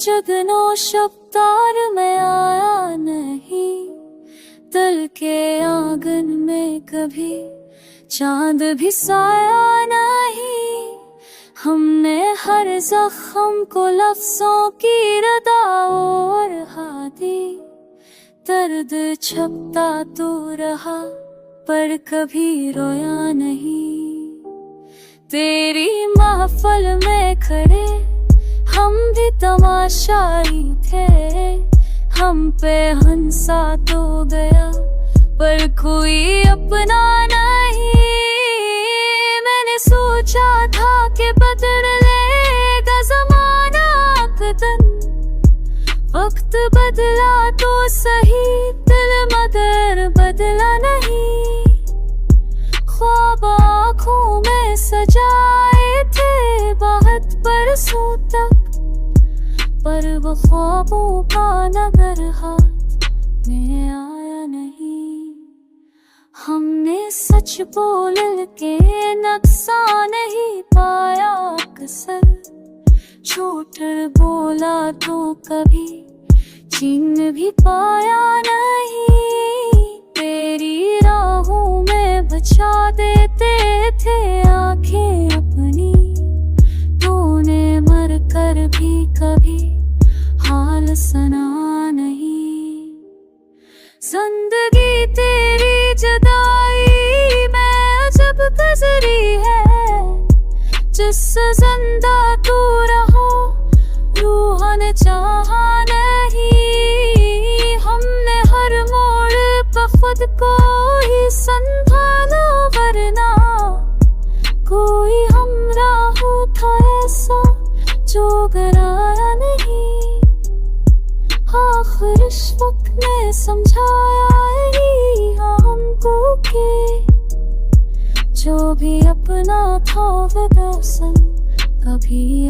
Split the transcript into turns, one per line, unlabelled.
जगनो शब्दार में आया नहीं, दिल के आंगन में कभी चांद भी साया नहीं। हमने हर जख्म को लफ्जों की रदा ओढ़ा दी, दर्द छपता तो रहा पर कभी रोया नहीं। तेरी महफिल में खड़े हम भी तमाशाई थे, हम पे हंसा तो गया पर कोई अपना नहीं। मैंने सोचा था कि बदल लेगा ज़माना कदम, वक्त बदला तो सही दिल मगर बदला नहीं। ख्वाब आँखों में सजाए थे बहुत बरसों तक, पर वो ख्वाबों का नगर हाथ में आया नहीं। हमने सच बोल के नक्शा नहीं पाया कसर, झूठ बोला तो कभी चिन्ह भी पाया नहीं। तेरी राहों में बचा देते थे आंखें अपनी, तूने मर कर भी कभी हाल सुना नहीं। जिंदगी तेरी जुदाई में अजब गुजरी है, जिससे जिंदा तू रहो रूह ने चाहा नहीं। हमने हर मोड़ पर खुद को ही संभाला, वरना कोई हमराह था ऐसा जो गराया नहीं। आखिर इस वक्त ने समझाया ही हमको कि जो भी अपना था वो दरअसल कभी